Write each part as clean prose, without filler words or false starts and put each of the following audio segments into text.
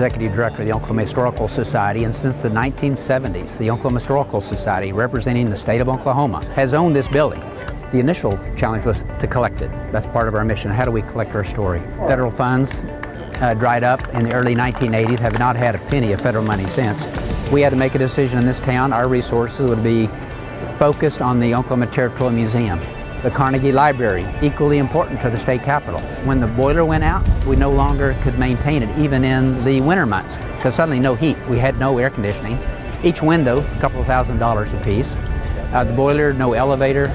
Executive Director of the Oklahoma Historical Society, and since the 1970s, the Oklahoma Historical Society, representing the state of Oklahoma, has owned this building. The initial challenge was to collect it. That's part of our mission. How do we collect our story? Federal funds dried up in the early 1980s, have not had a penny of federal money since. We had to make a decision in this town. Our resources would be focused on the Oklahoma Territorial Museum. The Carnegie Library, equally important to the state capitol. When the boiler went out, we no longer could maintain it, even in the winter months, because suddenly no heat. We had no air conditioning. Each window, a couple of $1,000s a piece. The boiler, no elevator.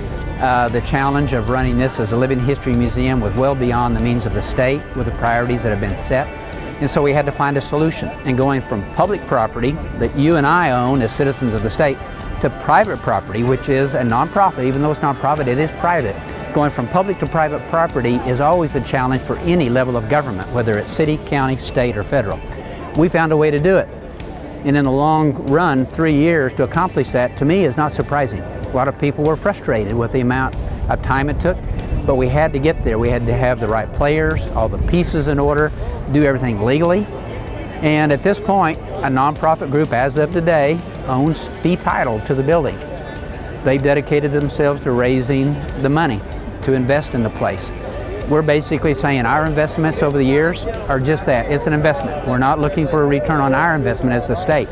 The challenge of running this as a living history museum was well beyond the means of the state with the priorities that have been set. And so we had to find a solution. And going from public property that you and I own as citizens of the state to private property, which is a nonprofit. Even though it's nonprofit, it is private. Going from public to private property is always a challenge for any level of government, whether it's city, county, state, or federal. We found a way to do it. And in the long run, 3 years to accomplish that, to me, is not surprising. A lot of people were frustrated with the amount of time it took, but we had to get there. We had to have the right players, all the pieces in order, do everything legally. And at this point, a nonprofit group, as of today, owns fee title to the building. They've dedicated themselves to raising the money to invest in the place. We're basically saying our investments over the years are just that. It's an investment. We're not looking for a return on our investment as the state.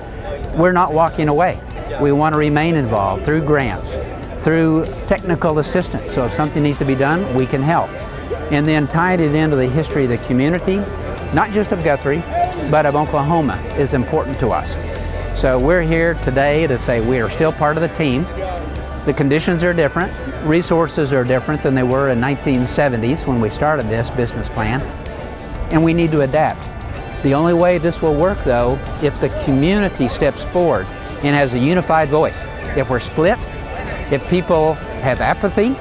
We're not walking away. We want to remain involved through grants, through technical assistance. So if something needs to be done, we can help. And then tying it into the history of the community, not just of Guthrie, but of Oklahoma, is important to us. So we're here today to say we are still part of the team. The conditions are different, resources are different than they were in 1970s when we started this business plan, and we need to adapt. The only way this will work, though, if the community steps forward and has a unified voice. If we're split, if people have apathy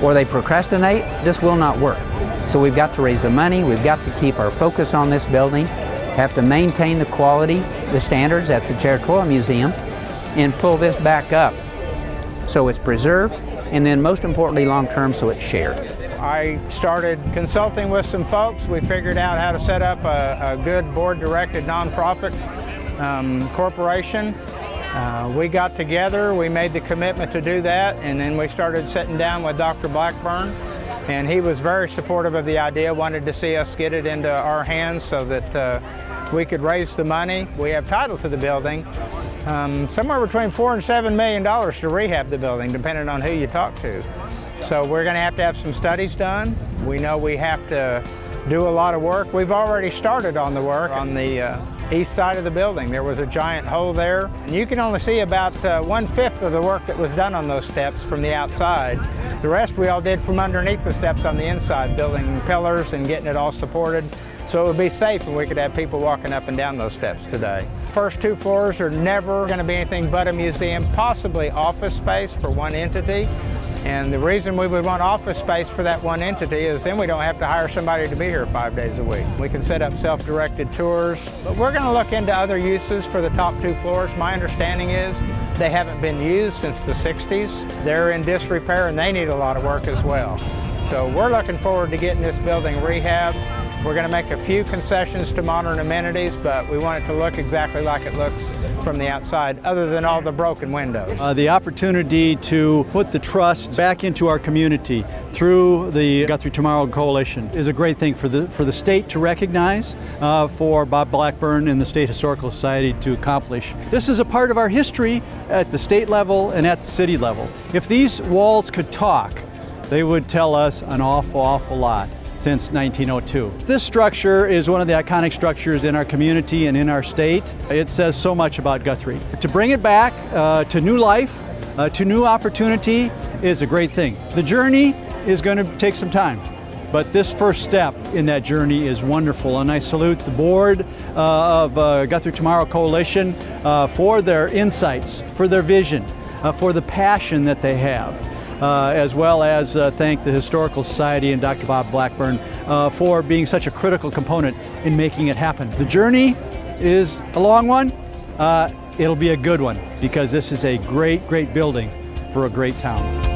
or they procrastinate, this will not work. So we've got to raise the money, we've got to keep our focus on this building, have to maintain the quality, the standards at the Territorial Museum, and pull this back up so it's preserved, and then most importantly long-term, so it's shared. I started consulting with some folks. We figured out how to set up a good board-directed nonprofit corporation. We got together, we made the commitment to do that, and then we started sitting down with Dr. Blackburn, and he was very supportive of the idea, wanted to see us get it into our hands so that we could raise the money. We have title to the building, somewhere between $4 and $7 million to rehab the building, depending on who you talk to. So we're going to have some studies done. We know we have to do a lot of work. We've already started on the work on the east side of the building. There was a giant hole there. And you can only see about 1/5 of the work that was done on those steps from the outside. The rest we all did from underneath the steps on the inside, building pillars and getting it all supported so it would be safe and we could have people walking up and down those steps today. First 2 floors are never going to be anything but a museum, possibly office space for one entity. And the reason we would want office space for that one entity is then we don't have to hire somebody to be here 5 days a week. We can set up self-directed tours, but we're going to look into other uses for the top 2 floors. My understanding is they haven't been used since the 60s. They're in disrepair and they need a lot of work as well. So we're looking forward to getting this building rehabbed. We're going to make a few concessions to modern amenities, but we want it to look exactly like it looks from the outside, other than all the broken windows. The opportunity to put the trust back into our community through the Guthrie Tomorrow Coalition is a great thing for the state to recognize, for Bob Blackburn and the State Historical Society to accomplish. This is a part of our history at the state level and at the city level. If these walls could talk, they would tell us an awful lot. Since 1902. This structure is one of the iconic structures in our community and in our state. It says so much about Guthrie. To bring it back to new life, to new opportunity is a great thing. The journey is going to take some time, but this first step in that journey is wonderful, and I salute the board of Guthrie Tomorrow Coalition for their insights, for their vision, for the passion that they have. As well as thank the Historical Society and Dr. Bob Blackburn for being such a critical component in making it happen. The journey is a long one. It'll be a good one because this is a great building for a great town.